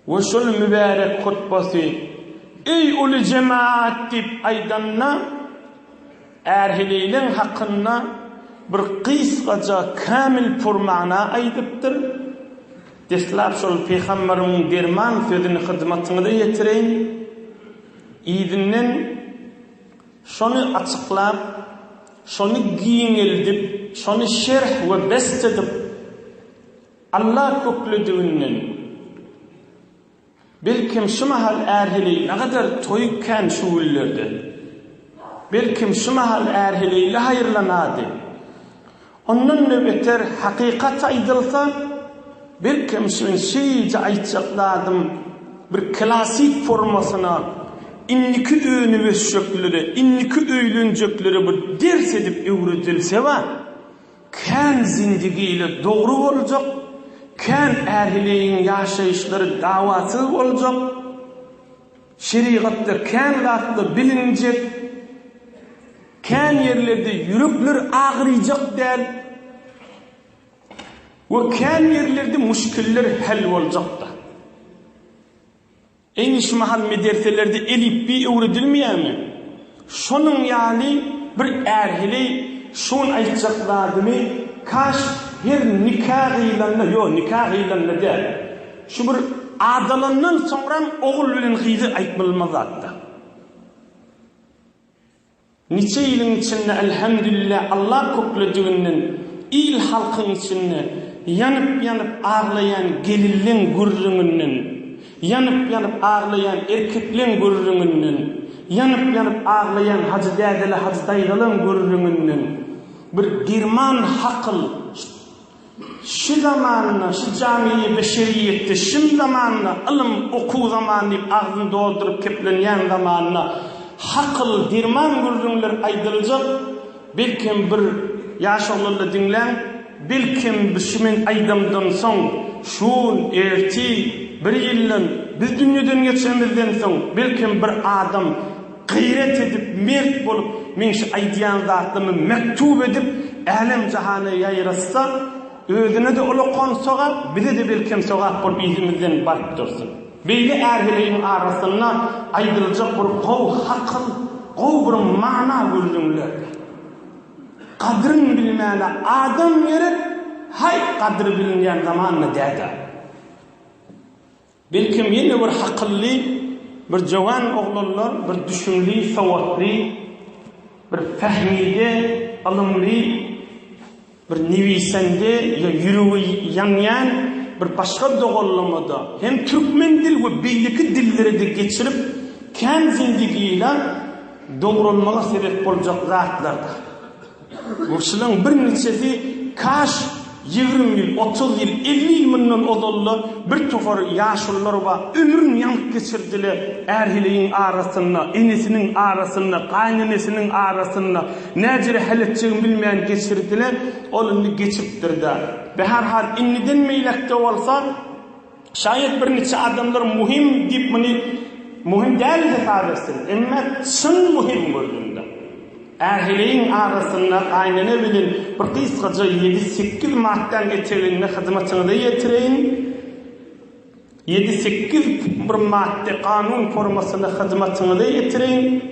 Ve şol mübarek hutbası ey ulu cemaat dip aydanna erhiliğin hakkında bir kıyskaca kamil purmana aydıptır. Deslap şol Peygamber'in derman sözünü hizmetine de yetireyin. İdinin şonu açıklap, şonu giyinildip, şonu şerh ve best edip Allah köklüdüğünün belkim şu mahal erhili ne kadar toyukken şuullerdi. Belkim şu mahal erhiliyle hayırlanadı. Onun nöbeter hakikat aydılsa belkim şun şeyce aytçakladım bir klasik formasına inniki öğünü ve şökleri, inniki öylüncekleri bir ders edip öğretilse var. Kan zindigiyle doğru olacak, kan erhiliğin yaşayışları davası olacak, şeriatta kan zatlı bilinecek, kan yerlerde yürekler ağrıyacak değil ve kan yerlerde müşkiller hal olacak da. En iş mahal medreselerde elif bir öğretilmiyor mu? Şunun yani bir erhili şun aytacaklardı mı? Kaş her nikah ilanla yok nikah ilanla değil. Şu bir adalandan sonra oğul bilen gıydı aytmalmaz hatta. Nice yılın içinde elhamdülillah Allah köklüdüğünün il halkın içinde yanıp ağlayan gelilin gurrununun, yanıp ağlayan erkeklerin gurrununun, yanıp ağlayan hacı dədeli hacı dayıdalın gurrununun bir girman hakıl şu zamanla, şu camiye beşeriyette, şu zamanla ilm oku zamanı ağzını doldurup keplenyen zamanla hakıl dirman gurrunlar aydılacak. Belkim bir yaşoğlu'la dinlen, belkim bişimin aydamdan son şun erti bir yılın biz dünyadan geçemizden son belkim bir adam gayret edip mert bolup men şu aydiyan zatımı mektub edip alem cahana yayrasa özüne de uluqon soğap bize de belkim soğap bolup izimizden barıp dursun. Beyli erhiliğin arasına aydılacak bir kov hakıl, kov bir mana gurrunlar. Kadrın bilmeyene adam yeri hay kadri bilinmeyen zamanla dedi. Belkim yine bir hakıllı, bir cavan oğlanlar, bir düşünlü, savatlı, bir fehmide, alımlı, bir nivisende ya yürüyü yanyan bir başka doğullamada hem Türkmen dil ve beyliki dilleri de geçirip kendi zindigiyle doğrulmağa sebep olacak zatlardır. Bu şunun bir neçesi kaş 20 yıl, 30 yıl, 50 yıl bundan odollu bir tufar yaşlılar var. Ömrün yanık geçirdiler. Erhiliğin arasında, enesinin arasında, kaynenesinin arasında necire haletçeğini bilmeyen geçirdiler. Onu geçiptir de. Ve her hal inniden meylekte olsa şayet bir neçe adamlar muhim deyip bunu muhim değil hesap etsin. Ama sın muhim gördüğünde. Erhiliğin arasında aynene bilin bir kıyskaca 7-8 madden getirildiğinde hizmetine de yetireyin. 7-8 bir madde kanun formasında hizmetine de yetireyin.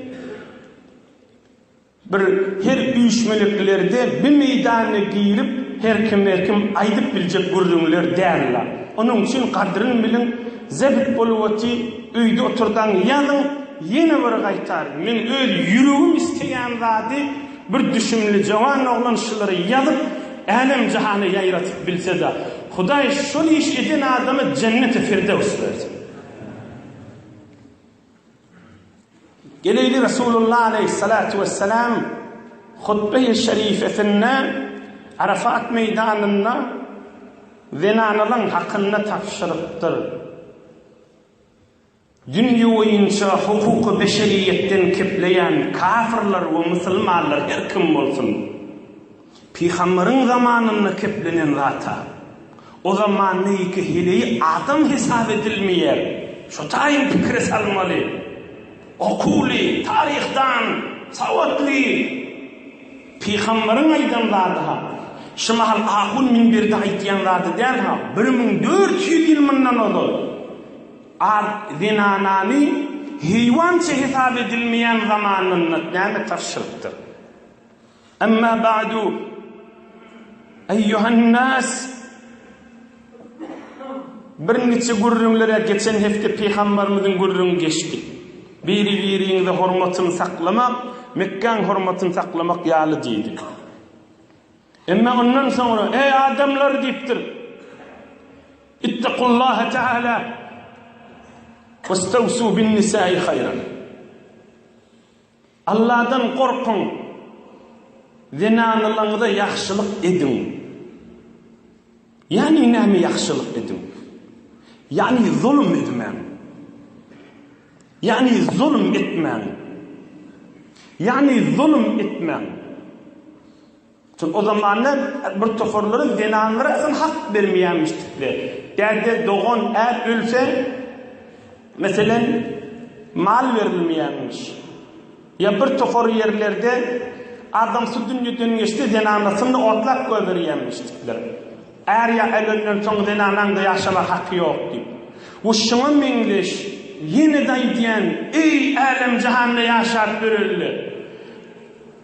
Bir her uyuşmeliklerde bir meydanı giyirip her kim aydıp bilecek gurrunlar derler. Onun için kadrini bilin zebit boluvati uyda oturdan yanın yine bir gaytar. Men öyle yürüğüm isteyen zadi bir düşünmeli cavan oğlan şuları yazıp alem cihanı yayratıp bilse de Huday şol iş eden adamı cennete firdevs versin. Geleyli Resulullah aleyhissalatu vesselam hutbe-i şerifesinde Arafat meydanında zinanalın hakkında tafşırıptır. Dünya boyunca hukuku beşeriyetten kepleyen kafirler ve Müslümanlar her kim olsun Peygamberin zamanında keplenen zata o zaman neyki hileyi adam hesap edilmeyer şu tayin fikri salmalı okuli, tarihtan savatlı Peygamberin aydanlardı ha şu mahal ahun minbirde aydiyanlardı der ha 1400 yıl bundan oldu zinanani hayvança hesap edilmeyen zamanında näme tarşılıktır. Amma ba'du eyyuhan nas, bir neçe gurrunlara geçen hafta Peygamberimizin gurrunu geçti. Biri-birinize hormatını saklamak, Mekke'nin hormatını saklamak yalı deydi. Ama ondan sonra ey adamlar deyiptir. İttakullaha Teala vestavsu bin nisai hayran. Allah'tan korkun. Zinanılığında yaxşılık edin. Yani näme yaxşılık edin? Yani zulm etmem. Yani zulm etmem. Yani zulm etmem. Çünkü o zamanlar bir toforları zinanlara hak vermeyenmiştikler. Derdi doğan ölse mesela mal verilmeyenmiş. Ya bir tofor yerlerde adam dünyeden geçti zinanasını otlak gönderiyenmiştikler. Eğer ya ölünden sonra zinananda yaşama hakkı yok deyip. O şuna mengliş yeniden diyen ey alem cihanda yaşar verildi.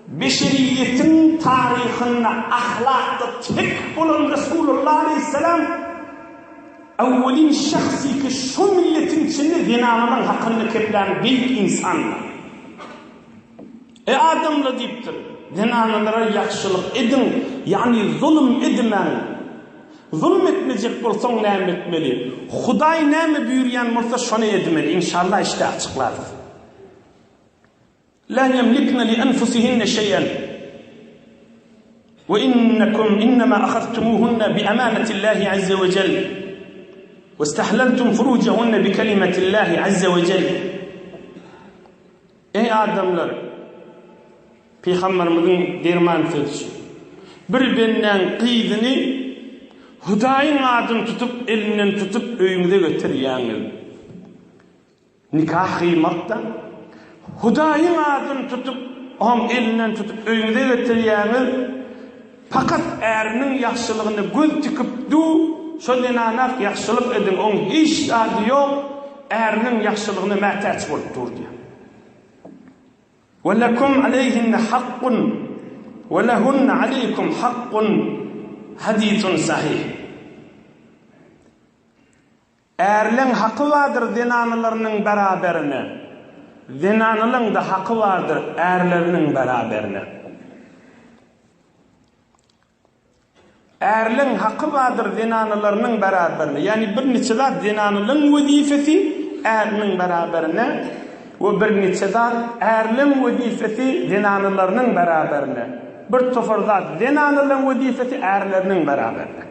Beşeriyetin tarihinde ahlakta tek olan Resulullah Aleyhisselam evvelin şahsi ki şu milletin içinde zinananın hakkını keplen büyük insanlar. Adamla deyiptir. Zinananlara yaxşılık edin. Yani zulüm edmen. Zulüm etmeyecek bolsan näme etmeli? Huday näme buyuryan bolsa şonu etmeli. İnşallah işte açıklar. La yemlikna li enfusihinne şey'en. Ve innekum innema akhadtumuhunna bi amanatillahi azze ve celle. Ve istahlaltum furucahunna bi kelimatillahi azze ve celle. Ey adamlar, Peygamberimizin derman sözü. Bir-birinden kıydını Hudayın adını tutup, elinden tutup öyünüze götürüyeniz. Nikah kıymakta. Hudayın adını tutup, elinden tutup öyünüze götürüyeniz. Fakat erinin yaxşılığını göz tıkıp şu denanak yaxşılık edin. Onun hiç adı yok. Erinin yaxşılığını məhtaç bolup dur diye. وَلَكُمْ عَلَيْهِنَّ حَقٌّ وَلَهُنَّ عَلَيْكُمْ حَقٌّ Hadithun sahih. Erlen hakkı vardır zinanlarının beraberine. Zinanların da hakkı vardır erlerinin beraberine. Erlen hakkı vardır zinanlarının beraberine. Yani bir neçeler zinanların vazifesi erinin beraberine ve bir neçeler erlen vazifesi zinanlarının beraberine. Bir tofarzat zinanların vazifesi erlerinin beraberine.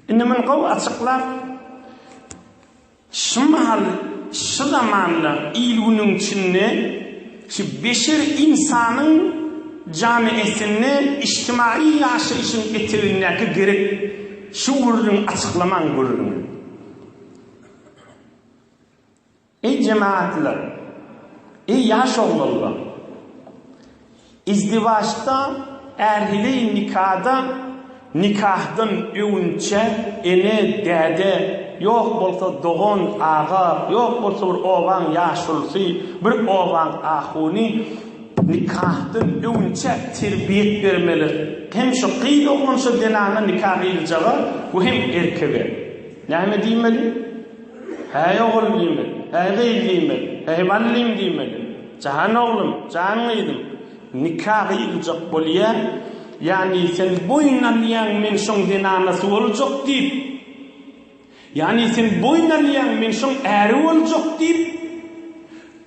İnnemin qav açıklar şu zamanla ilgunun içinde şu beşer insanın camiesini içtimai yaşayışın getirilmesi gerek şu gururun açıklaman gururun. Ey cemaatler, ey yaş oğullar, İzdivaçta erhile nikahda nikahdan önce ene dede yok bolsa doğan ağa yok bolsa bir oğlan yaşlısı bir oğlan ahuni nikahdan önce terbiyet vermeli. Hem şu kıydı olan şu denana nikah edileceği ve hem erkeğe. Näme diýmeli? Hey oğul diýmeli, hey gıyl diýmeli, hey ballim diýmeli. Cahan oğlum, cahan gıydım. Nikah edilcek bolýar. Yani sen boyunlayan men şoň zinanasy boljak diýip. Yani sen boyunlayan men şoň äri boljak diýip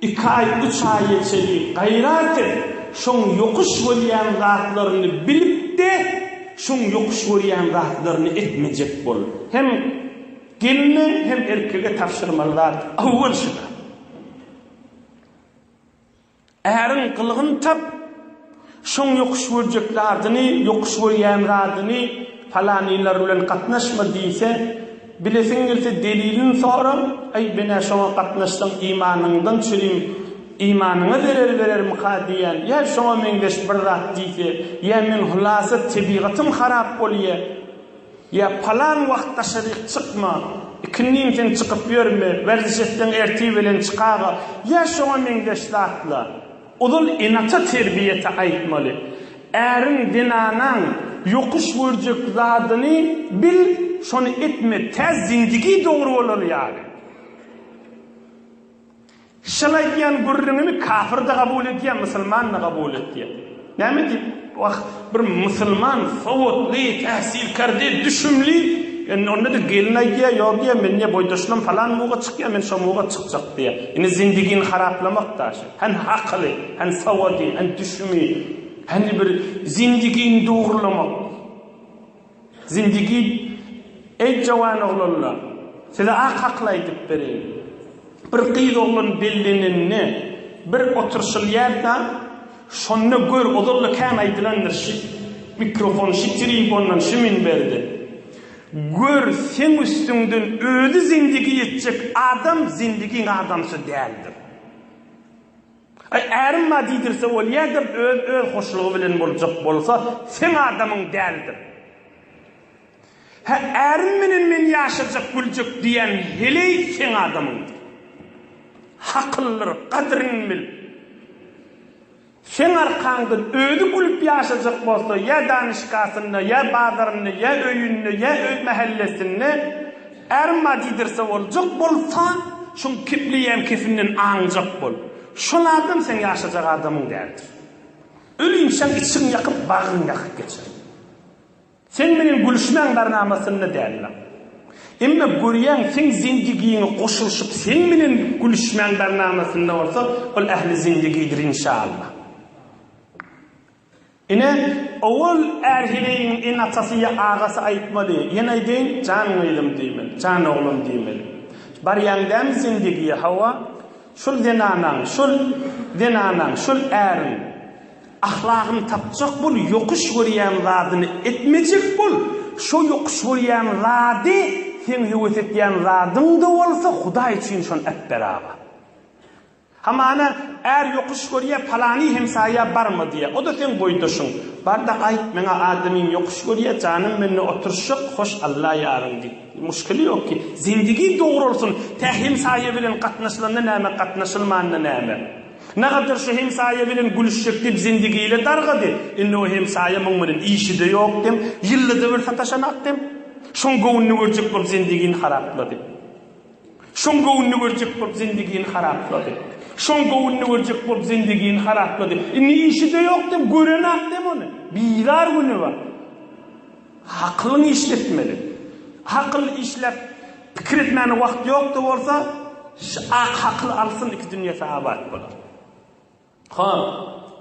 2 ay 3 ay geçeli gayrat et. Şoň yokuş bolýan zatlaryny bilip de şoň yokuş bolýan zatlaryny etmejek bol. Hem geline hem erkeğe tapşyrmalar awwal şuda. Ärin kılygyn tap şoň yokuş boljaklardyny, yokuş bolýanlaryny falanylar bilen gatnaşma diýse, bilesiň gelse delilin sonra, ay bena şoňa gatnaşdyň imanyňdan çürim, imanyňa zarar berermi diýen, ya şoňa meňdeş bir zat diýse, ya men hulasa tabiatym harap bolýar, ya falan wagtda şerik çykma, ikinniňden çykyp ýörme, werdişetden erti bilen çykaga, ya şoňa meňdeşlikla. Odul enata terbiyete aýtmaly. Ärin dinanan yokuş wurjak zadyny bil, şonu etme, täz zindigi dogry bolar ýaly. Şalay diýen gurrüňi kafir da kabul etýär, musulman da kabul etýär. Näme diýip bir musulman sowatly, täsirkardy, düşümli, onda da gelin aýdýar, ýok diýär, men ne boýdaşlym falan muga çykýar, men şo muga çykjak diýär. Ine zindigini haraplamak daşy. Hem hakly, hem sowatly, hem düşümli, hem bir zindigini dogurlamak. Zindigi ey jawan oglanlar. Size hakly aýdyp bereýin. Bir qyýy oglan bellenini bir oturşyl ýerde şonu gör, odulla kam aýdylanlar mikrofon şitiri bondan şimin berdi. Gör sen üstünden ödü zindigi yetecek adam zindigin adamsı däldir. Ärim ma diýdirse ol ýa-da öz hoşlugy bilen boljak bolsa sen adamyň däldir. Ärim menen men ýaşajak boljak diýen heley sen adamyňdyr. Hakyllyr, gadryny bil. Sen arkandan ödü bulup ýaşajak bolsa, ya danışgasyny, ya bazaryny, ya öýünni, ya öý mahallesini erma diýdirse boljak bolsa, şoň kipliýän kefinden aňjak bol. Şolardan sen ýaşajak adamyň däldir. Öli insan içiň ýakyp bagyň ýakyp geçer. Sen menen gülüşmäň barnamasyny däldir. Emme görýän sen zindigiňi goşulşyp sen menen gülüşmäň barnamasyny bolsa, ol ähli zindigidir inşallah. Ine owul erhileyin en atasıya ağası aýtmaly. Ýene aýdyn, can oýlum diýmeli, can oglum diýmeli. Bar ýangdan zindigi hawa, şol denanan, şol ärin ahlagyny tapjak bol, yokuş görýän zadyny etmejek bol. Şo yokuş görýän zady sen höwet etýän zadyňda bolsa, Hudaý üçin şonu ep beraba. Hamana er yokuş görýär palany hemsaýa barmy diýe. O da sen boýdaşyň. Barda aýt, meňe adamyň yokuş görýär, janym menne oturşyk, hoş Allah ýaryn diýip. Muşkili ýok ki, zindigi dogry bolsun. Tä hemsaýa bilen gatnaşylanda näme, gatnaşylmanda näme. Nägadyr şu hemsaýa bilen gülüşjek diýip zindigi ile dargady. Indi o hemsaýa meň bilen işide ýok dem, ýyllyda bir sataşanak dem. Şoňga ünni görjek bolup zindigini haraplady. Şoňga ünni görjek bolup zindigini haraplady. Şoňga ünni görjek bolup zindigini haraplady. Indi işide ýok dem, görenak dem onu. Bilar güni bar. Haklyny işletmeli. Hakly işlep pikir etmäne wagt ýokdy bolsa, hakly alsyn iki dünýä sabat bolar.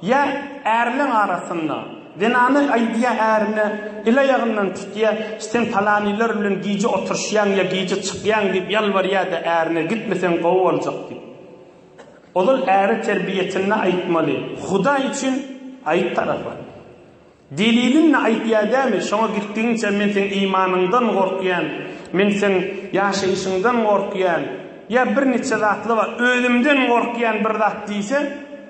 Ya erliň arasynda denany aýdýa ärini ile ýagyndan tutýa, sen palanylar bilen giýje oturşýan ya giýje çykýan diýip ýalbarýa-da ärini gitmesen gowy boljak diýip. Olal äri terbiyetini aýtmaly. Hudaý üçin aýt tarapy. Delilinle aýtýadamy, şoňa gitdiňçe men sen imanyňdan gorkýan, men sen ýaşaýyşyňdan gorkýan, ya bir neçe zatly bar, ölümden gorkýan bir zat diýse,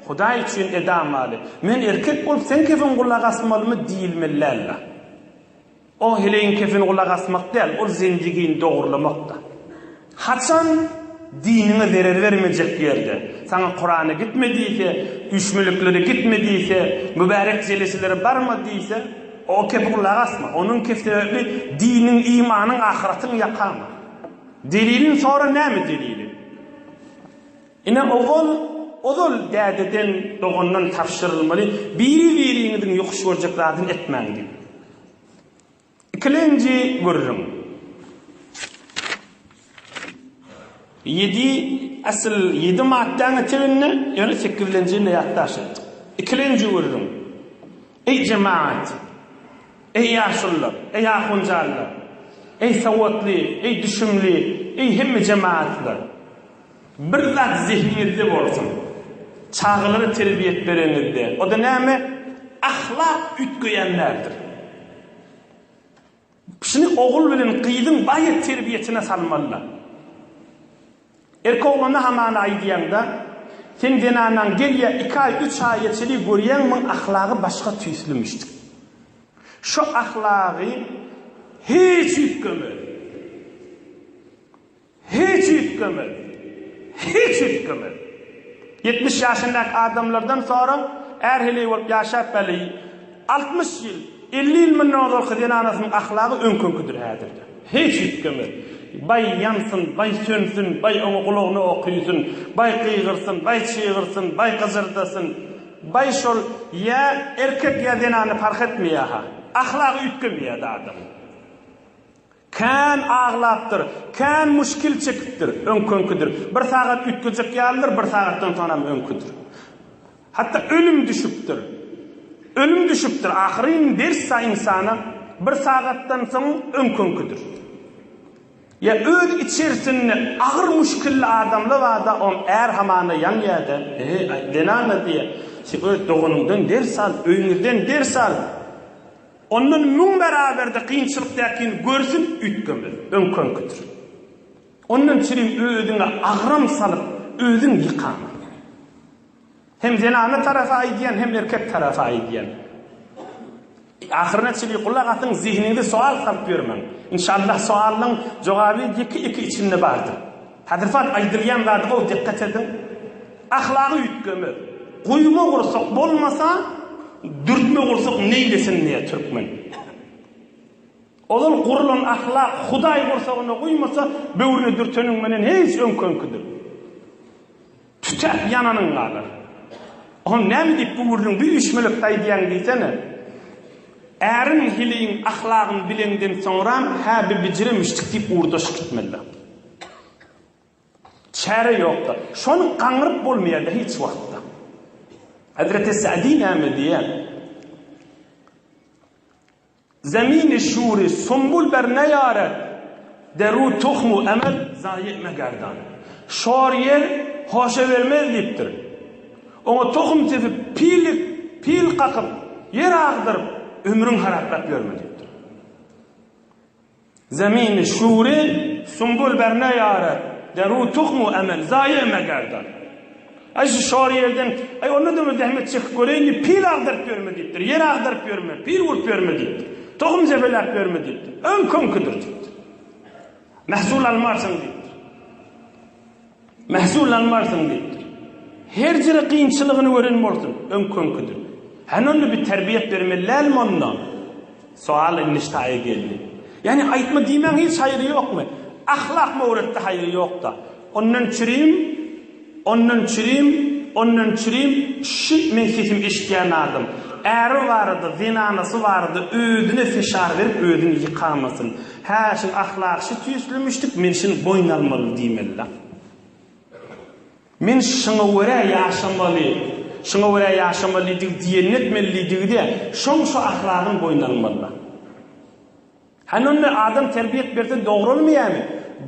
Hudaý üçin edamaly. Men erkek bolup sen kefin gulak asmalymy diýilmeli. O heleň kefin gulak asmak däl, ol zindigini dogurlamakda. Haçan dinine zarar vermeyecek ýerde. Sana Kur'an'a gitmediyse, üçmülükleri gitmediyse, mübarek jelesileri barma diýse, o kep gulak asma. Onun kesebi dinin, imanın, ahiretin yakama. Delilin sonra näme delili? Ine ozol dädeden dogondan tapşyrylmaly, biri-biriňiň ýokuş görjeklerden etmäňdi. Ikilenji görürüm. 7 maddeňi tebinne, ýöne 8-nji ýatdaşy. Ikilenji görürüm. Ey cemaat, ey ýaşullar, ey ahunjallar, ey sawatly, ey düşümli, ey hemme cemaatlar. Bir zat zihniniňizde bolsun. Çağılary terbiyet berenizde. O da näme? Ahlak ütgeýänlerdir. Şunu oğul bilen qyýdyň baýat terbiyetine salmalylar. Erkoğluna hamana aýdýanda, sen denanan gelýär 2 ay, 3 ay ýeteli görýänmiň ahlagy başga tüýsülmüşdir. Şu ahlagy hiç ütgeme. hiç ütkemez. Hiç ütkemez. 70 yaşındaki adamlardan sonra erhili olup yaşap beli 60 yıl 50 yıl mı ne olur ki dinanasının ahlakı önkönküdür hadirde. Hiç ütkemez. Bay yansın, bay sönsün, bay onu kulağını okuysun, bay kıygırsın, bay çığırsın, bay kızırdasın. Bay şol ya erkek ya dinanı fark etmiyor ha. Ahlakı ütkemiyor da adam. Kan ağlaptır, kan müşkil çekiptir, önkönküdür. Bir saat ütkücük yaldır, bir saattan sonra önküdür. Hatta ölüm düşüptür. Ölüm düşüptür. Ahirin dersa insana bir saattan sonra önkönküdür. Ya öz içerisinde ağır müşkilli adamlı vada on er hamanı yan yada. Denana diye. Öz doğunundan ders al, öyünüzden ders al. Onun mün beraberde kıyınçılıktakin görsün ütkümüz, önkönküdür. Onun için özüne ağram salıp, özün yıkamı. Hem zenanı tarafa aydiyen, hem erkek tarafa aydiyen. Ahirine çili kulak atın zihninde sual salıp vermem. İnşallah sualın cevabı iki içinde vardır. Hadırfat aydırıyan vardır, o dikkat edin. Ahlakı ütkümüz. Kuyma kursak bolmasa, dürtme kursak neylesin diye Türkmen. Onun kurulan ahlak, Huday kursak onu kuymasa, böğrüne dürtönün menen hiç önkönküdür. Tüter yananın kalır. On ne mi deyip bu vurdun bir üçmelik daydiyen deysene, erin hileyin ahlakın bilenden sonra ha bir bicire müştik deyip uğurdaş gitmeli. Çare yok da. Şonun kanırıp bolmayar da hiç vakitte. Hazreti Sa'di nâme diye Zemin-i şûri sumbul ber neyaret deru tuhmu emel zayi megerdan. Şor yer hoşa vermez deyiptir. Ona tohum tezip pil kakıp yer ağdırıp ömrün haraplat görme deyiptir. Zemin-i şûri sumbul ber neyaret deru tuhmu emel zayi megerdan. Ay şu şor yerden, ay onu da mı dehmet çıkıp göreyince pil ağdırıp görme deyiptir. Yer ağdırıp görme, pil vurup görme deyiptir. Tohum zebelak görme deyiptir. Önkönküdür deyiptir. Mehsul almarsın deyiptir. Mehsul almarsın deyiptir. Her cire kıyınçılığını öğrenme olsun. Önkönküdür. Hanonu bir terbiyet vermeliler mi ondan? Sual iniştaya geldi. Yani aytma deymen hiç hayrı yok mu? Ahlak mı öğretti hayrı yok da. Ondan çürüyüm, şu mensesim eşkiyen aldım. Eri vardı, zinanası vardı, ödüne feşar verip ödünü yıkamasın. Ha, şimdi ahlak şu tüyüslümüştük, men şimdi boyun almalı deyimella. Men şuna öre yaşamalıydık, diyen etmeliydik diye, şu ahlakın boyun almalı. Hani onunla adam terbiyet verdi, doğru olmuyor mu?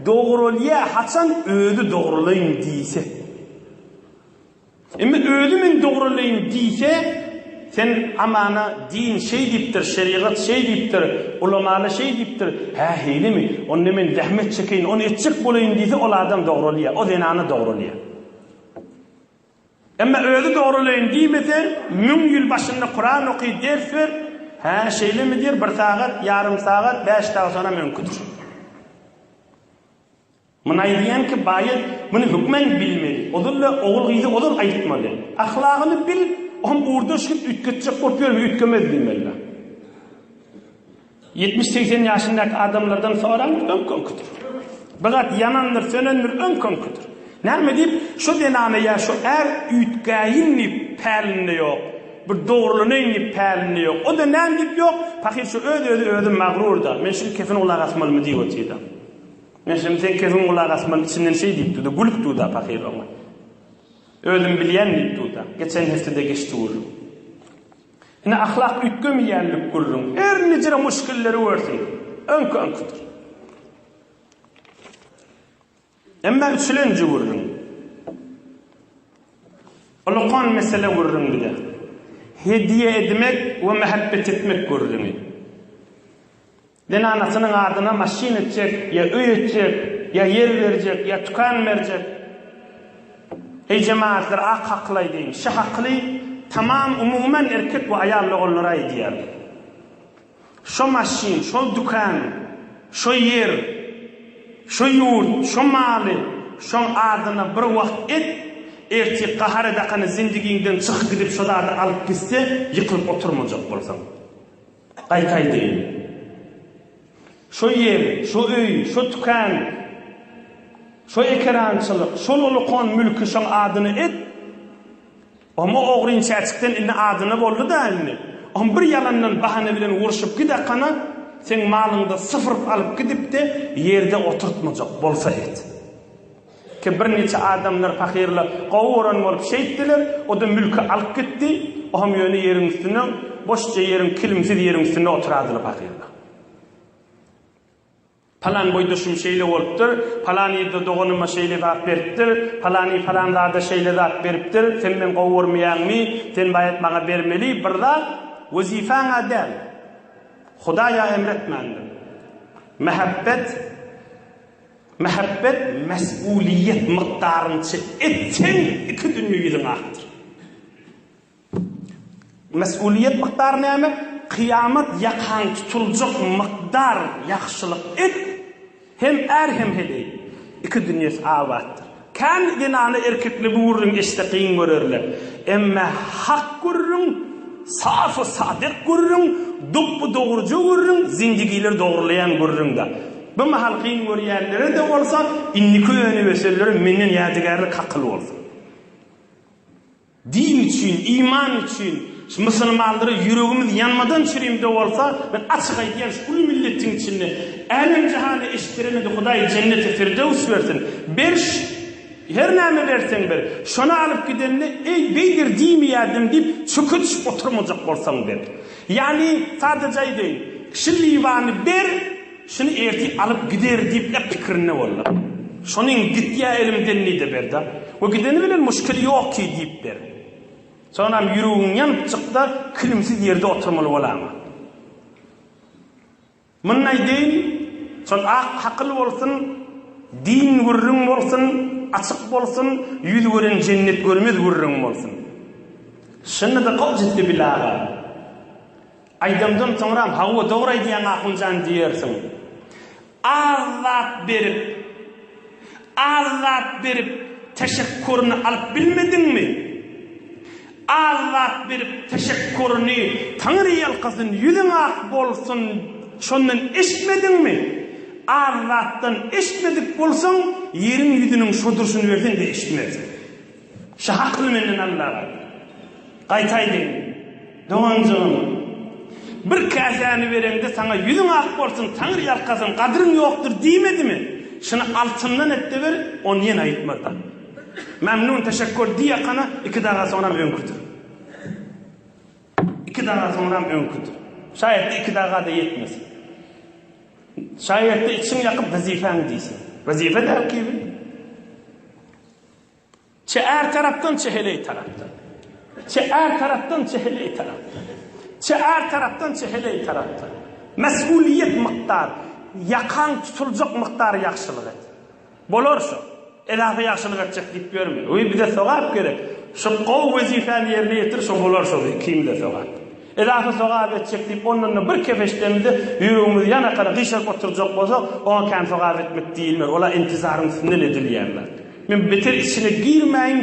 Doğru oluyor, haçan ödü doğrulayın deyse. Ama ödümün doğrulayın deyse, sen amana din şey deyiptir, şeriat şey deyiptir, ulamalı şey deyiptir. Ha heyli mi? Onu men zahmet çekeyin, onu etçik bolayın deyse, o adam doğruluyor, o zenanı doğruluyor. Ama ödü doğrulayın deymese, mün yıl başında Kur'an okuyup ders ver, ha şeyli mi der, bir saat, yarım saat, 5 dakika sonra mümkündür. Mınay diyen ki bayit, bunu hükmen bilmeli. Odulla oğul giydi, odul ayıtmalı. Ahlakını bil, on uğurda çıkıp ütketecek korkuyor mu? Ütkemez bilmeli. 70-80 yaşındaki adamlardan sonra önkönküdür. Fakat yanandır, sönendir, önkönküdür. Nerede deyip, şu denanı ya, şu ütkayinli pelini yok. Bir doğruluğunu pelini yok. O da ne deyip yok? Fakir şu ödü mağrur da. Men şu kefin ulaq asmalı mı diyor otiyda. Men şimdi sen kefin ulaq asmalı içinden şey deyip da, gülük da fakir ona. Ödüm bilen deyip da. Geçen haftada geçti olur. Yine ahlak ütkömeyerlik kururun. Her nicire muşkilleri versin. Önkönküdür. Ama üçlenci vururun. Ulukan mesele vururun bir de. Hediye etmek ve mehabbet etmek vururun. Denanasının adına maşin edecek, ya öy edecek, ya yer verecek, ya tükan verecek. Ey cemaatler, ak haklay deyin. Şu haklay tamam umumen erkek ve ayarlı onlara ediyar. Şu maşin, şu dükkan, şu yer, şu yurt, şu mali, şoň adyna bir wagt et, erti qahar edakany zindigiňden çykyp gidip şo zady alyp gitse, ýykylyp oturmajak bolsaň. Gaýtaý diýin. Şo ýer, şo öý, şo tükan, şo ekrançylyk, şol ulukon mülkü şoň adyny et. Ama oğrun çäçikden indi adyny boldy da indi. Am bir yalandan bahane bilen urşup gidakana sen malyňdy sıfır alyp gidip de ýerde oturtmajak bolsa et. Ki bir neçe adamlar fakirler gowuran bolup şeýtdiler, o da mülkü alyp gitdi. Ohm ýöne ýeriň üstüne, boşça ýeriň kilimsiz ýeriň üstüne oturadylar fakirler. Falan boýduşum şeýle bolupdyr, falan ýerde doganyma şeýle zat beripdir, falany falan zada şeýle zat beripdir. Sen men gowurmaýanmy, sen baýat maňa bermeli, birda wazifaň adam. Hudaýa emretmendi. Mehabbet mes'uliyet miktarınçı etsen iki dünýäden ahdyr. Mes'uliyet miktary näme? Kıyamet yakan tutulacak miqdar yaxşılık et hem hem hele iki dünyası avattır. Kan genany erkekli buurun isteqin görerler. Emma hak görürün, safı sadık görürün, duppu doğrucu görürün, zindigiler doğrulayan görürün da. Bu mahalqin görýänlere de bolsa inniki öňe beselleri menden ýadygarlyk hakly bolsun. Din için, iman için Müslümanları yüreğimiz yanmadan çirimde olsa ben açık aytýan şu milletin içinde alem cehane eşitlerine de Hudaý cennete firdevs versin. Her näme bersen ber. Şonu alyp gidenni ey beýdir diýmeýärdim diýip çöküp oturmajak bolsaň ber. Yani sadece aýdyň. Kişiliwany ber, şunu erti alyp gider diýip pikirine bollar. Şonuň gitýä elimden nide berdi. O gideni bilen müşkil ýok ki diýip ber. Sonra yüreğin yanıp çıktı, kilimsiz yerde oturmalı olama. Mınna deyin, sonra hakıl olsun, din görürün olsun, açık olsun, yüz gören cennet görmez görürün olsun. Şunu da kol ciddi bilağa. Aydamdan sonra hava doğray diyen akıncan diyersin. Allah berip, teşekkürünü alıp bilmedin mi? Allah berip teşekkürünü Tanrı ýalkasyn ýüzüň ak bolsun şondan eşitmedin mi? Allah'tan eşitmedik bolsaň ýeriň ýüzüniň şodurşuny bersen de eşitmezsin. Şahakly menden Allah'a. Gaýtaýdy. Doňanjym. Bir käsäni berende saňa ýüzüň ak bolsun Tanrı ýalkasyn gadryň ýokdur diýmedimi? Şunu altından etdi ber, onu ýene aýtmady. Memnun teşekkür diye kana 2 daga sonra öňküdür. 2 daga sonra öňküdür. Şayet 2 daga da yetmez. Şayet içiň ýakyp wazifany diýsin. Wazifa derkibi. Çär tarapdan çeheley tarapdan. Çär tarapdan çeheley tarapdan. Çär tarapdan çeheley tarapdan. Mesuliyet miqdar, yakan tutulacak miqdar ýaxşylyk et. Bolar şu. Elahı yaxşılık etjek diýip görme. O bize sogap gerek. Şu gow wezifany ýerine ýetir, şo bolar şo kimde sogap. Elahı sogap etjek diýip ondan bir kefeşdemde ýüregimiz ýana gara gyşap oturjak bolsa, o kan sogap etmek diýilmer. Ola intizaryň üstünden edilýärler. Men beter içine girmeýin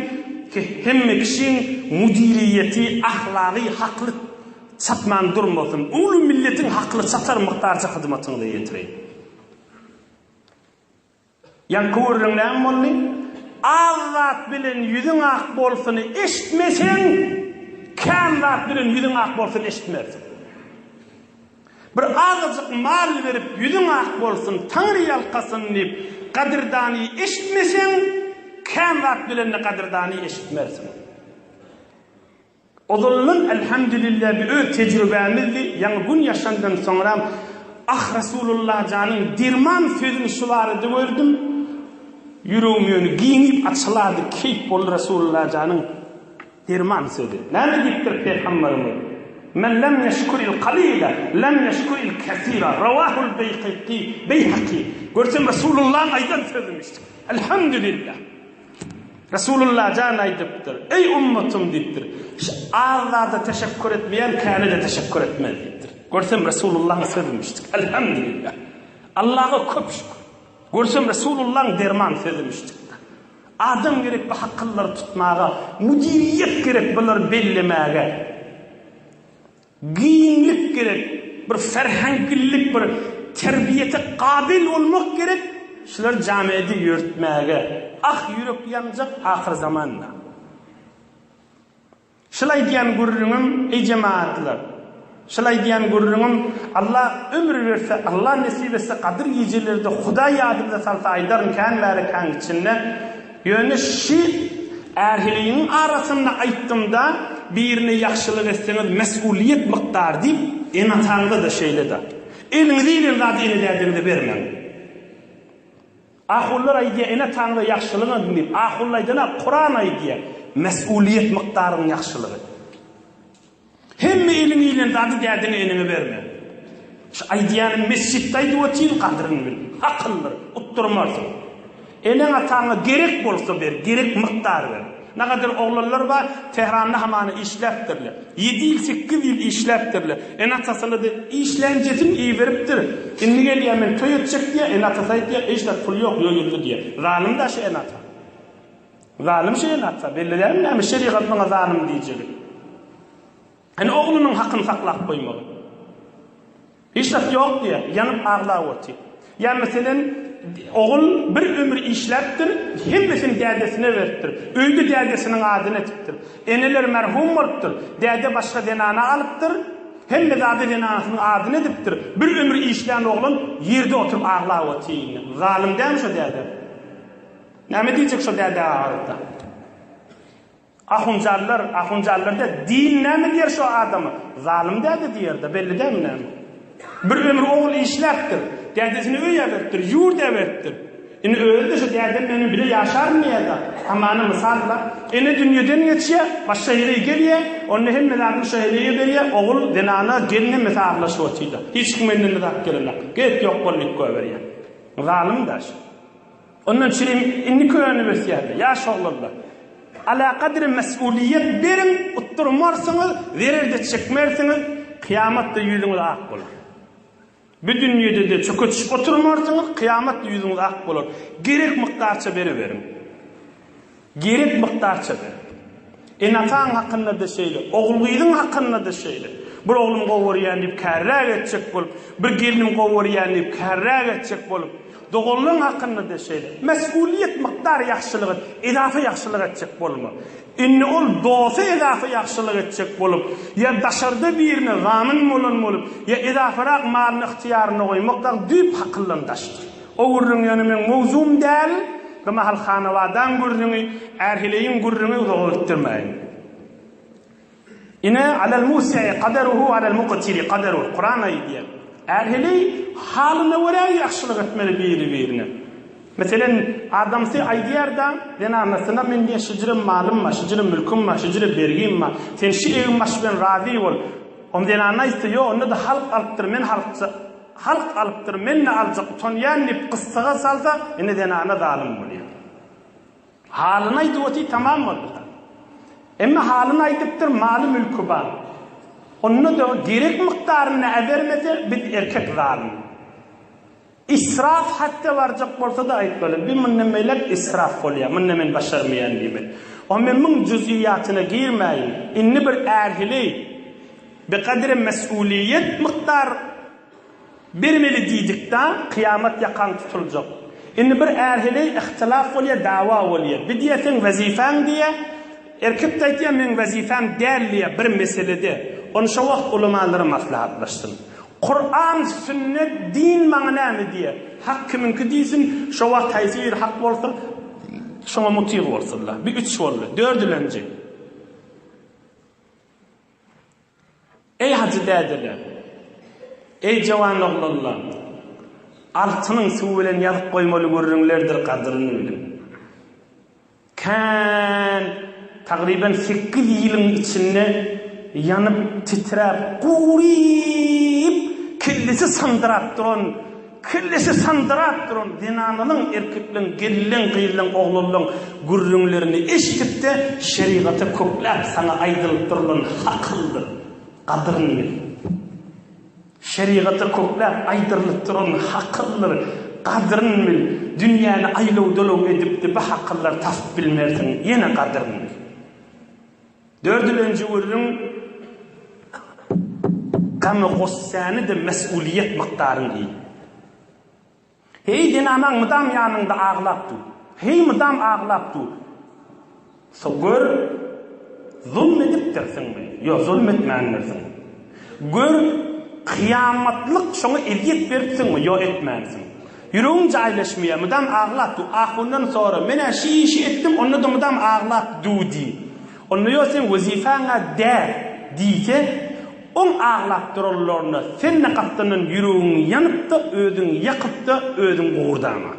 ki hemme kişiň mudiriyeti, ahlaqy, hakly çatman durmasyn. Ulu milletin hakly çatar mikdarça hyzmatyny ýetirýär. Yankıwırın näme boldy? Allah bilen ýüzüň ak bolsuny eşitmeseň, känzat bilen ýüzüň ak bolsuny eşitmersin. Bir azajyk mal berip ýüzüň ak bolsun, Tanrı ýalkasyn diýip gadyrdany eşitmeseň, känzat bilen gadyrdany eşitmersin. Odullun elhamdülillah bir öz tecrübämizdi, ýa-ni gün ýaşandan soňra Rasulullah janyň dirman sözüni şulary gördüm. Yüreğim ýöne giňip açylady, keyp bol Rasulullah janyň dirman sözü. Näme diýipdir Peygamberimiz? Men lam yashkuril qalila, lam yashkuril kasira. Rawahul Beyhaqi. Görsem Rasulullah aýdan sözümüş. Elhamdülillah. Rasulullah jan aýdypdyr. Ey ummatum diýipdir. Allah'a teşekkür etmeyen kâne de teşekkür etmez diýipdir. Görsem Rasulullah'ın sözümüştük. Elhamdülillah. Allah'a köp şükür. Görsem Resulullah'ın derman sözümüştük. Adam gerek bu hakkılları tutmağa, müdiriyet gerek bunları bellemeye, giyinlik gerek, bir ferhangillik, bir terbiyete kabil olmak gerek, şular camiyede yürütmeye. Ah yürek yanacak ahir zamanla. Şulay diyen gurrunum ey cemaatler. Şulay diyen gurrunum Allah ömür verse, Allah nasip etse kadir gecelerinde Huda yadında salsa aydarın kan veri kan içinde yönü şi erhiliğinin arasında ayttımda birini yaxşılık etseniz mesuliyet miktar deyip en atağında da şeyle de. Elini değilin radiyeni derdini vermem. Ahullar aydiye en atağında yaxşılığını dinleyip ahullar Kur'an aydiye mesuliyet miktarının yaxşılığı. Hem elini ilen dadı derdini elini verme. Şu aydiyanın mescittaydı o çiğ kadrını bil. Akılları, utturmarsın. Elin atağına gerek bolsa ver, gerek miktar ver. Ne kadar oğlanlar var, Tehran'da hamanı işleptirler. 7 yıl, 8 yıl işleptirler. En atasını da işlencetin iyi veriptir. Şimdi gel yemin töy edecek diye, en atasaydı diye, işlet pul yok, yoyuldu diye. Zalim da şey en ata. Zalim şey en ata. Belli değil mi? Yani şeriatına zalim diyecek. Hani oğlunun hakkını saklap koymalı. İşlet yok diye, yanıp ağla otu. Yani mesela oğul bir ömür işleptir, hemmesini derdesine veriptir. Öydü derdesinin adını etiptir. Eneler merhum oluptur. Derde başka denana alıptır. Hem de zadı denanasının adını ediptir. Bir ömür işleyen oğlun yerde oturup ağla otu. Zalim değil mi şu derde? Ne diyecek şu derde ağırda? Ahuncarlar da din ne mi diyor şu adamı? Zalim dedi diyor da belli değil mi? Bir ömür oğul işleptir. Derdesini öye veriptir, yurda veriptir. Eni öldü şu derden benim bile yaşar mı ya da? Amanı misalla. Eni dünyadan geçiyor, baş şehireye geliyor, onun hem mezarlı şehireye veriyor, oğul denana geline mesaflaşı otuydu. Hiç kim elinden de gelirler. Gayet yok bollik koyveriyor. Zalim da şu. Onun için inni köyünü versiyerde, yaş oğullar. Ala kadri mesuliyet verin, utturmarsınız, verir de çekmersiniz, kıyamatta yüzünüz ak olur. Bir dünyada de çökütüp oturmarsınız, kıyamet yüzünüz ak olur. Gerek miktarça verin. Gerek miktarça verin. Enatan hakkında da şeyle, oğulluydun hakkında da şeyle. Bir oğlum qovuruyan deyip kərrəq etcek bolup, bir gelinim qovuruyan deyip kərrəq etcek bolup, doğulun hakkında da şeyle. Mesuliyet miktar yaxşılığı, edafa yaxşılığı etcek bolma. İnni ol dosa edafa yaxşılığı etcek bolup, ya daşarda birine gamın molun bolup, ya edafarak malını ihtiyarını koymaktan düyüp hakkıllan daştır. O gurrun yanımın mevzum değil, kama hal xanavadan gurrunu, erhileyin gurrunu doğultturmayın. İne alel musi'i kaderuhu alel muqtiri kaderuhu. Kur'an ayetiye. Erhili haline göre yaxşılık etmeli birine. Mesela adamsı aydiyardan denamesine men diye şıcırım malım var, şıcırım mülküm var, şıcırım bergim var. Sen şu evin başı ben razı ol. Om denana istiyor, onu da halk alıptır, men halk alıptır, men ne alacak. Tonyan nip kıssağa salsa, yine denana zalim oluyor. Haline idiyoti tamam mı? Ama halini aydıptır malı mülkü var. Onu da gerek miktarını vermedi bir erkek zalim. İsraf hatta varacak bolsa da ayıp böyle. Bir münnemeylek israf oluyor. Münnemen başarmayan değil. O memnun cüziyatına girmeyin. İnni bir erhili bir kadri mesuliyet miktar vermeli diyecekten kıyamet yakan tutulacak. İnni bir erhili ihtilaf oluyor, dava oluyor. Bir diyetin vazifen diye erkek de diye men vazifem derliye bir meselede onu şu vaqt ulamaları maslahatlaştırın. Kur'an, sünnet, din ma'namı diye hak kiminki deysin şu vaqt taysir hak bolsa şuna muti bolsunlar. Bir 3 oldu. 4-üncü. Ey hacı dediler. Ey cavan oğlanlar. Altının suvu bilen yazıp koymalı görünlerdir kadrini bilin. Kan takriben 8 yılın içinde yanıp titrep, kurip, kellesi sandırat durun, dinanının erkeklerin, gelin, kıyılın, oğlunun gürrünlerini eşitip de şeriatı köklep sana aydılıp durulun, hakıldır, kadrini bil. Şeriatı köklep aydılıp durun, hakıldır, qadrın bil, dünyanı aylaw dolaw edip de bahaqlar tasıp bilmersin, yine qadrın bil. Dördüncü görürün qamı qossany da mesuliyet miqdarın iyi. Hey dinanan mıdam yanında ağlaptı. Hey mıdam ağlaptı. Gör zulmedip dersin mi? Yok zulmetmenlersin. Gör kıyamatlık şonu eziyet versin mi? Yok etmensin. Yüreğin caylaşmaya mıdam ağlaptı. Ahundan sonra mene işi ettim onu da mıdam ağlaptı di. Onu yok sen vazifana der diyse on ağlattırırlarını sen kaptanın yüreğin yanıp da ödün yakıp da ödün uğurdama.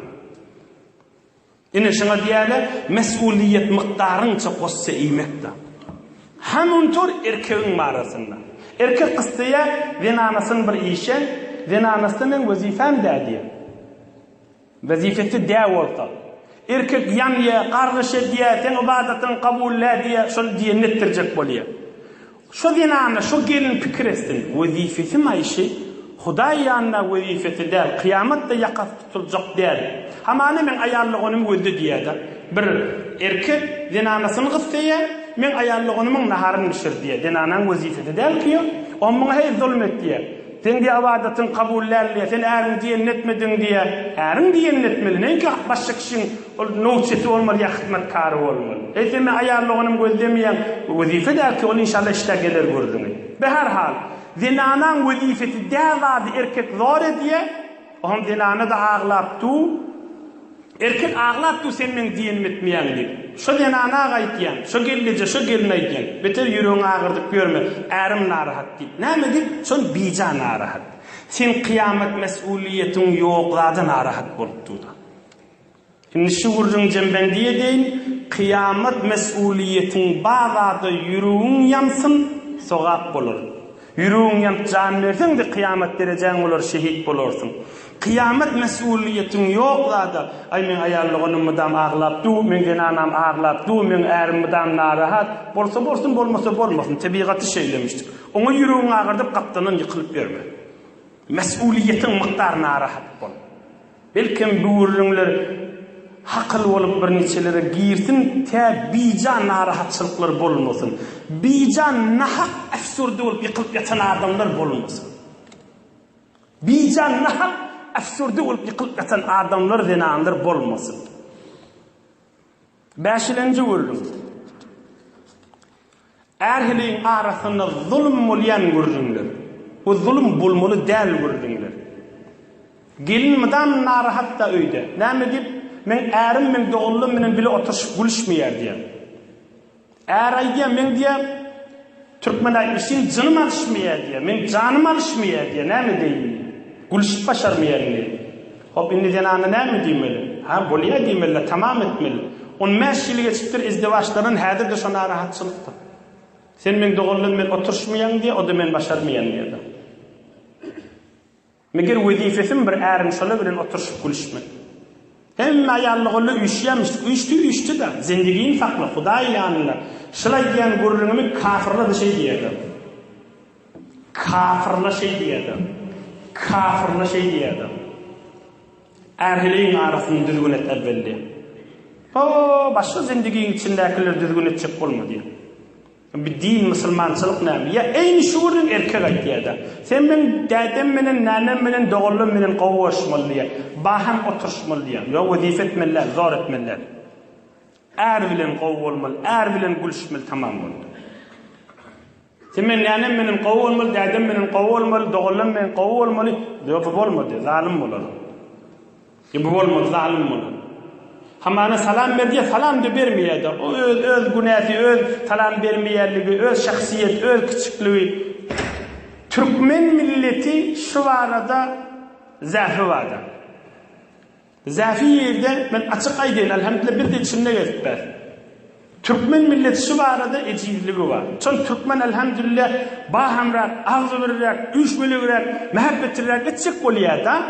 Yine şuna diyele mesuliyet miktarınca qossa iymekta. Hamun tur erkeğin marasında. Erkek kıstaya zenanasın bir işen, zenanasının vazifem der diye. Vazifeti der olsa. Erkek yanıya, kargışı diye, sen ibadetin kabulle diye, şunu diye nettirecek boluyor. Şu zenana, şu gelin fikir etsin. Vazifeti mayşi, Huday yanına vazifeti der, kıyamette yakası tutulacak der. Hamane men ayarlığınım öldü diye de. Bir erkek zenanasını kıstaya, men ayarlığınımın naharını pişir diye. Zenanan vazifeti der ki, onun hey zulmet diye. Sen diye ibadetin kabullerle, sen erin diyen etmedin diye, erin diyen etmeli. Ne ki başka kişinin nöçeti olmalı ya hizmetkarı olmalı. Sen men ayarlığınım gözlemeyen vazife der ki, onu inşallah işte gelir gördüğünü. Be her hal, zenanan vazifeti dervardı erkek zor diye, onun zenanı da ağlaptı. Erkek ağlaptı sen men diyen etmeyen diye. Şu zenana gaytyan, şu gelece, şu gelmeyken, beter yüreğin ağırdık görme, erim narahat deyip. Ne mi deyip? Son bija narahat. Sen kıyamet mesuliyetin yokladı narahat bolup da. Şimdi şu vurduğun cemben diye deyin, kıyamet mesuliyetin bağladı yüreğin yansın, soğuk olur. Yüreğin yanıp can versen de kıyamet derecen olur, şehit bulursun. Kıyamet mesuliyetin yokladı. Ay men ayarlığını mıdam ağlaptı, men zenanam ağlaptı, men erim mıdam narahat. Bolsa bolsun, bolmasa bolmasın. Tabiatı şeylemiştik. Onu yüreğin ağırdıp kaptanın yıkılıp verme. Mesuliyetin miqdar narahat bol. Belkim bu ürünler hakıl olup bir neçelere girsin, te bijan narahatçılıklar bolmasın. Bijan nahak efsurda olup yıkılıp yatan adamlar bolmasın. Bijan nahak efsurda olup yıkılıp yatan adamlar zenanlar bolmasın. Beşilinci ürün. Erhiliğin arasında zulüm olayan ürünler. O zulüm bulmalı değil ürünler. Gelin mıdan narahat da öyle. Ne mi deyip? Men erim men doğullum menen bile oturup gülüşmeyer diye. Aydiye men diye Türkmen aytmışsın canım alışmaya diye. Men canım alışmaya diye. Ne mi diyeyim? Gülüşüp başarmaya diye. Hop inni zenanı ne mi diyeyim? Ha boluya diyeyim, tamam etmeli. 15 yıl geçiptir izdivaçların hadir de şuna rahatçılıktır. Sen men doğullum men oturuşmayan diye, o da men başarmayan diye de. Meğer vazifesim bir erim şöyle bilen oturuşup gülüşmek. Hem ayarlığıyla uyuştu da zendigiyin farklı, Huday yanına. Şılay diyen görürünümü kafirla da şey diyedi. Kafirla şey diyedi. Erhiliğin arasını düzgün et evveldi. Başka zendigiyin içindekiler düzgün edecek olma diye. Bir din Müslümançılık ne? Ya en şuurun erkek aytiyada. Sen ben dedem menen, nanem menen, doğullum menen qavuşmalı diye. Baham oturuşmalı diye. Ya vazife etmeler, zor etmeler. Er bilen qavulmalı, er bilen gülüşmeli tamam oldu. Sen ben nanem menen qavulmalı, dedem menen qavulmalı, doğullum menen qavulmalı. Yok bu olmadı, zalim olur. Bu olmadı, zalim olur. Hamana salam verdiye salam da vermeyedi. O öz günahı, öz salam vermeyerliği, öz şahsiyet, öz küçüklüğü. Türkmen milleti şu arada zaafı vardı. Zaafı yerde ben açık aydın elhamdülillah bir de içinde göster. Türkmen milleti şu arada ecizliği var. Çünkü Türkmen elhamdülillah bahamrak, ağzı verirek, üşmülürek, mehabbettirerek edecek oluyor da.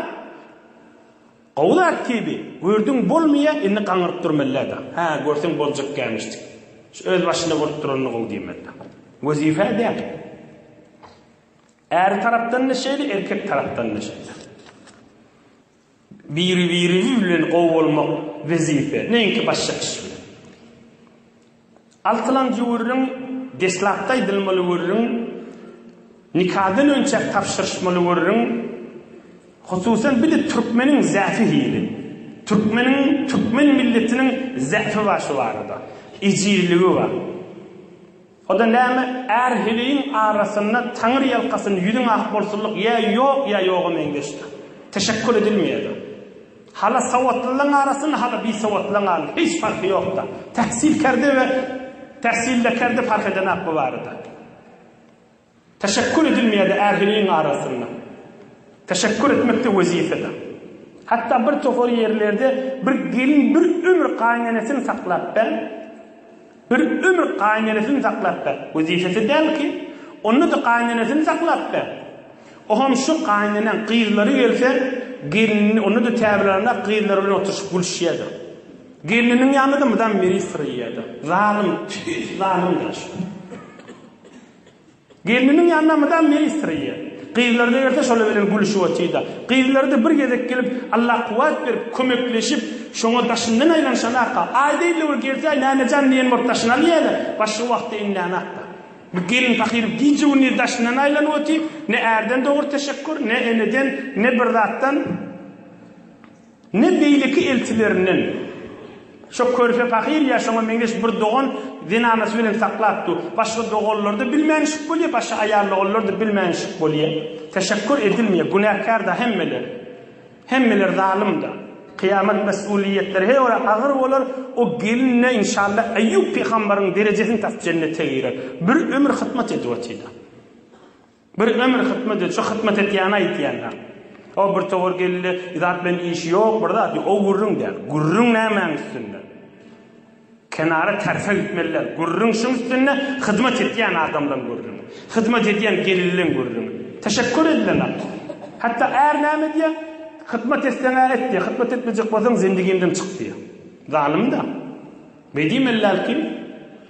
Qawlat gibi gördün bolmaya inni qangırıp durmalarda. Ha görsen bolacak gelmiştik. Öz başında bolup turanını qol diýmeli. Vazife de. Er taraftan ne şeydi, erkek taraftan ne şeydi. biri bilen gowulmak wezife neňki başga iş bilen. Altılan jurrun deslapta edilmeli wurrun nikahdan önce tapşırışmalı wurrun hususan bir de Türkmenin zafi hili. Türkmen milletinin zafi var şu arada. İcirligi var. O da näme erhiliğin arasında Tanrı yalkasını yüzün ak bolsuluk ya yok ya yoğu mengeşti. Teşekkür edilmeyedi. Hala savatlılığın arasında hala bir savatlılığın arasında hiç farkı yok da. Tahsilkerde ve tahsillekerde fark eden aklı vardı. Teşekkür edilmeyedi erhiliğin arasında. Teşekkür etmekte vazifede. Hatta bir tofor yerlerde bir gelin bir ömür kaynanesini saklap bir ömür kaynanesini saklap vazifesi değil ki onu da kaynanesini saklap oham şu kaynanen kıyırları gelse gelinin onu da tabilerine kıyırlarına oturuşup buluşuyordu. Gelinin yanında da mıdan biri sırıyordu. Zalimdir. Gelinin yanında mıdan biri sırıyordu. Kıyırlarda gelse şöyle bilen gülüşü otuydu. Kıyırlarda bir gezek gelip Allah kuvvet verip kömekleşip şoňa daşyndan aýlanşana aka. Aýdyly bir gelse nänejan diýen bir daşyna alyýar. Başga wagtda inläne aka. Bu gelin fakir giýjüni daşyndan aýlanyp oty. Ne erden dogry teşekkür, ne eneden, ne bir zatdan, ne beýleki elçilerinden. Şo körfe fakir ýaşaňa meňeş bir dogan dinanasy bilen saklapdy. Başga doganlarda bilmänişik bolýar, başga aýarlygylarda bilmänişik bolýar. Teşekkür edilmeýär. Günahkar da hemmeler zalimdir. Kıyamet mesuliyetleri he ora ağır olur. O gelinne inşallah Eyyub peygamberin derecesini tas cennete girer. Bir ömür hizmet ediyotida. Bir ömür hizmet ediyor. Şu hizmet etýäne aýtýanlar. O bir towar geldi, izat ben iş yok burada. O gurrun der. Gurrun näme üstünde? Kenara terfe gitmeliler. Gurrun şun üstünde hizmet etýän adamdan gurrun. Hizmet etýän gelinlen gurrun. Teşekkür edilen. Hatta er näme diýär? Hizmet etsene etti, hizmet etmeyecek bolsaň zindigimden çık diye. Zalim da. Bedimellal ki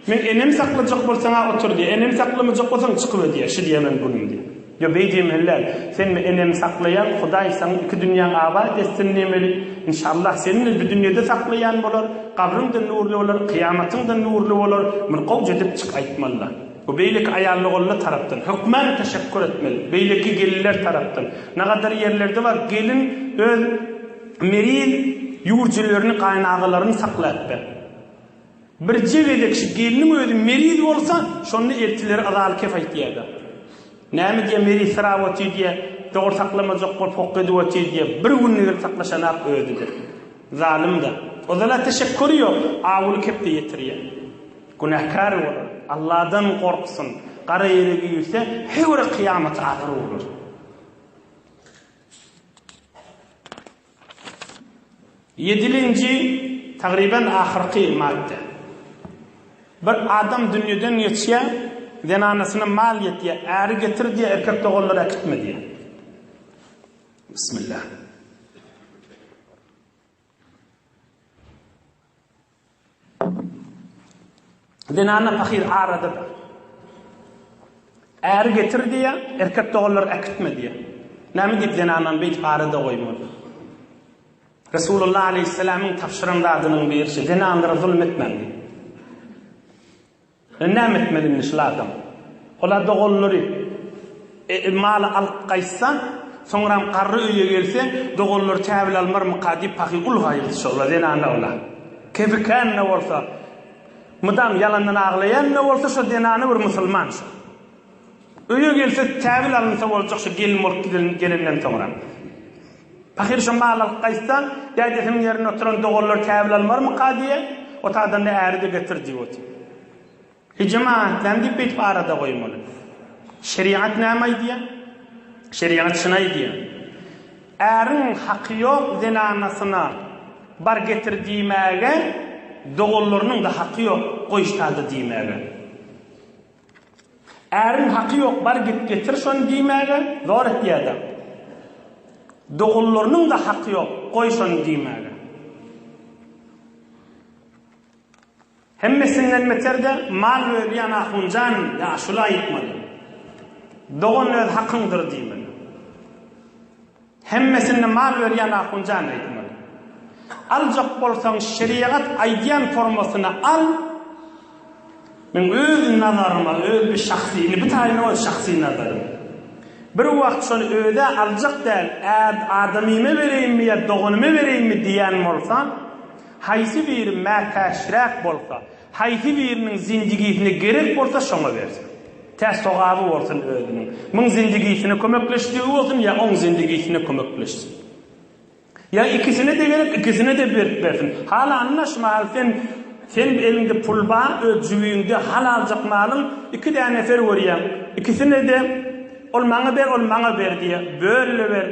men enem saklajak bolsaňa otur diye, enem saklamajak bolsaň çıkyp diye, şu diýemen bunun diye. Yo bedimellal, sen men enem saklayan Hudaý saň iki dünýäň abad etsin demeli. İnşallah seni bu dünýede saklayan bolar, kabryňda nurly bolar, kıyamatyňda nurly bolar. Men gowj edip çık aýtmalylar. Bu beylik ayarlıgollar tarapdan hükmen teşekkür etmeli. Beyliki gelinler tarapdan. Ne kadar yerlerde var gelin öz meril yurtçularını kaynağılarını saklayıp. Bir cevede kişi gelinin özü meril olsa şonu eltileri azal kefayt diýdi. Näme diye meril sırawaty diye doğru saklamajak bol pokedy waty diye bir günni saklaşanak özüdür. Zalim da. O da teşekkür yok. Awul kepde yetirýär. Günahkar olur. Allah'dan korksun. Qara yerege ýürse, hewre kıyamet agyr olur. Yedilinci, taqriban ahirki madde. Bir adam dünýeden ýetýär, denanasyna mal ýetýär, äri getir diye erkek dogallara gitme diye. Bismillah. Denana fakir arada da. Äri getir diye erkek dogallara akitme diye. Näme diýip denanan beýt arada goýmaly. Resulullah aleyhisselam'ın tapşırımlarının birisi denanlara zulmetmeli. Näme etmeli şu adam? Ola dogalları maly alyp gaýsa, soňra garry öýe gelse, dogallar täbil almar muqadip fakir ulgaýyp şola denana ola. Kefikan ne bolsa Mudam yalandan ağlayan ne olsa şu denanı bir musulman şu. Öýe gelse täbil alınsa bolacak şu gelin gelenden soňra. Fakir şu mal alyp gaýsa, ýa-da ýerine oturan dogallar täbil almar muqadiye, o tadan da äri getir diýip. Hicmaatdan diýip bir arada goýmaly. Şeriat näme diýär? Şeriat şuna diýär. Äriň haqqy ýok denanasyna bar getirdiýmäge dogallarynyň da haqqy ýok goýuştady diýmäge. Äriň haqqy ýok bar getir şonu diýmäge zor etýärdi. Dogallarynyň da haqqy ýok goýuşany diýmäge. Hemmesinden meterde mal berýän ahunjan ýa şula aýtmaly. Dogan öz haqqyňdyr diýmeli. hemmesini mal verýän ahunjan aýtmaly. Aljak bolsaň şeriat aýdýan formasına al. Men öz nazaryma, öz bir şahsy, bir taýyny o şahsy nazarym. Bir wagt şonu öde aljak däl, adamymy bereyinmi ýa dogunymy bereyinmi diýen bolsa, haýsy bir mätäşrak bolsa, haýsy biriniň zindigisine gerek bolsa şoňa bersin. Täs sogaby bolsun özüniň. Müň zindigisine kömekleşdigi bolsun ýa oň zindigisine kömekleşsin. Ya ikisine de gerek, ikisine de bersin. Hala anlaşmaal sen elinde pul bar, öz jübüňde hala aljak malyň iki däne nefer görýän. İkisine de ol maňa ber diye böyle ver.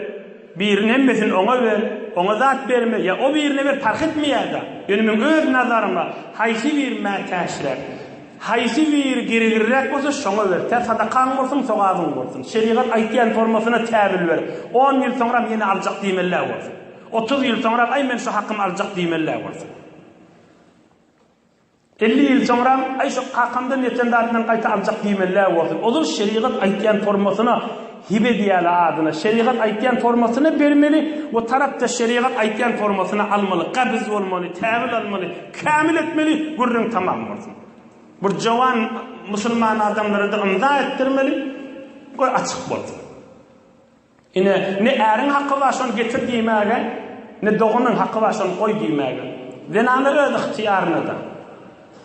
Birine emmesin oňa ber, oňa zat berme ya o birine ber fark etmeýär da. Ýöne men öz nazaryma haýsy bir mätäşler, haýsy bir girigirrek bolsa şoňa ber. Tä sadakaň bolsun, sogagyň bolsun. Şeriat aýtýan formasyna täbil ber. 10 ýyl soňra meni aljak diýmeler bolsun. 30 ýyl soňra ay men şu hakkym aljak diýmeler bolsun. 50 ýyl soňra ay şu hakymdan ýeten datdan gaýta aljak diýmeler bolsun. Olur şeriat aýtýan formasyna hibe diýäle adyna, şeriat aýtýan formasyny bermeli, o tarapda şeriat aýtýan formasyny almaly, gabiz bolmaly, täbil almaly, kamil etmeli, gurrun tamam bolsun. Bir jawan musulman adamlara da imza ettirmeli, goý açyk bolsun. Ine ne äriň haqqy bar şonu getir diýmäge, ne dogunyň haqqy bar şonu goý diýmäge. Denany öz ihtiýaryna da.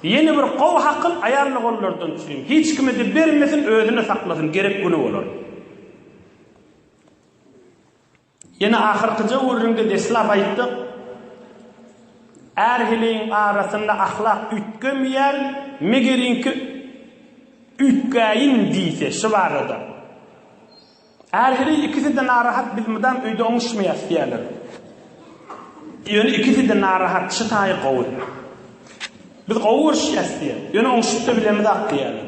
Yeni bir gow haqqyn aýarly gollardan düşürýän. Hiç kime de bermesin, özüne saklasın, gerek bunu bolar. Yine ahirki jawrynda deslap aýtdyk. Erhiliň arasynda ahlak ütgemýär, megerinki ütgäýin diýse şu barada. Erhili ikisi de narahat bilmeden öýde oňuşmaýar diýerler. Ýöne ikisi de narahat şytaý gowy. Biz gowurşýas diýer. Ýöne oňuşyp bilemezak diýerler.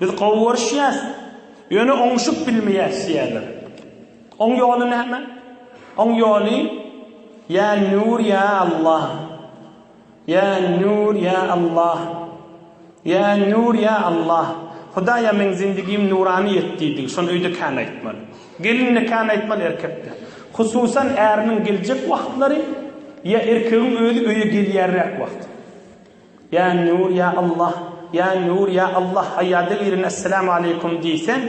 Biz gowurşýas, ýöne oňuşyp bilmeýäs diýerler. Oň ýoly näme? Oň ýoly ya nur ya Allah. Ya nur ya Allah. Ya nur ya Allah. Hudaýa men zindigim nurany etdi. Şonu öýde kan aýtmaly. Gelinne kan aýtmaly erkekde. Hususan eriniň geljek wagtlary ya erkegiň öýü öýe gelýärrek wagt. Ya nur ya Allah. Ya nur ya Allah. Haýada birine assalamu aleykum diýsen,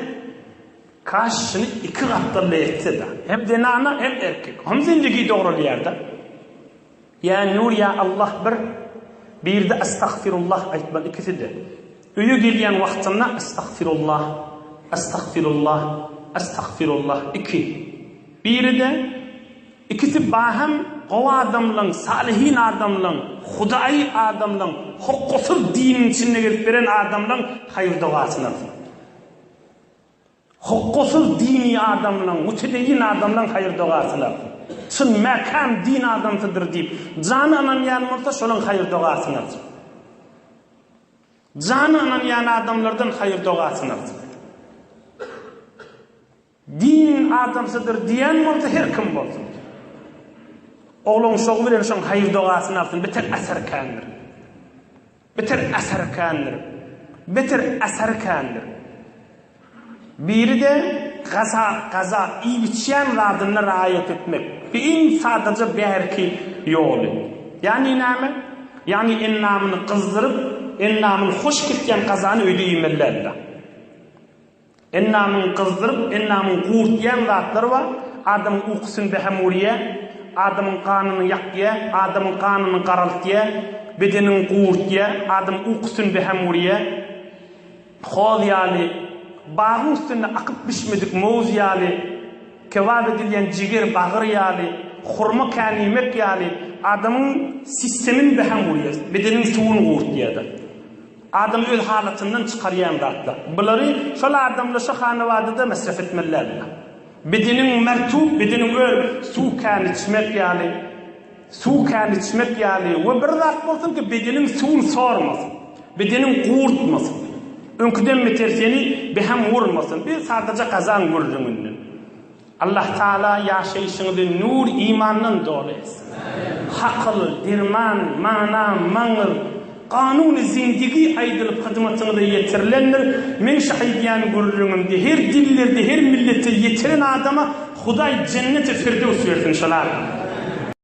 karşını iki katlarla etse de. Hem denana hem erkek. Hem zindigi doğrulaýar da. Ya nur ya Allah bir de estağfirullah aýtmaly ikisi de. Öýe gelýän wagtynda estağfirullah, estağfirullah, estağfirullah iki. Biri de ikisi baham gowa adamlaryň, salihin adamlaryň, Hudaý adamlaryň, hokkusyz dinin içinde gelip beren adamlaryň haýyr duasyny. Hokkusyz dini adamlaryň, mütedeyyin adamlaryň haýyr duasyny. Şun makam din adamsydyr diýip, jany anan ýany bolsa şolaň haýyr duasyny. Jany anan ýany adamlardan haýyr duasyny. Din adamsydyr diýen bolsa her kim bolsun. Oğlum şoň bilen şoň haýyr duasyny alsyn, beter asar kandyr. Beter asar kandyr. Beter asar kandyr. Biri de gaza iyi biçen radına riayet etmek. Bir in sadece belki yolu. Yani näme? Yani ennamını kızdırıp, ennamını hoş ketken gazany öýde ýemellerdi. Ennamını kızdırıp, ennamını gurtýan zatlar var. Adamın uykusyny behemuriye, adamın kanyny ýakýa, adamın kanyny garaltýa, bedenini gurtýa, adam uykusyny behemuriye, hol ýaly bağın üstünde akıp pişmedik moz ýaly, kebab edilýän jiger bagyr ýaly, hurma kanimek ýaly, adamın sistemin behem bolýar, bedenin suwuny gurtýar. Adam öz halatyndan çykarýan zatlar. Bulary şol adamla şu hanawadyda masraf etmeler. Bedenin mertub, bedenin öl suw kan içmek ýaly, suw kan içmek ýaly we bir zat bolsun ki bedenin suwuny sormasyn, bedenin gurtmasyn. Önküden meterseni behem vurmasın. Bir sadece kazan vurduğundan. Allah Teala yaşayışını nur imanın dolu etsin. Hakıl, dirman, mana, mangır, kanun-i zindigi aydılıp hizmetini de yetirilendir. Men şahidyan vurduğumda her dillerde, her millette yetiren adama Hudaý cenneti firdevs bersin şolar.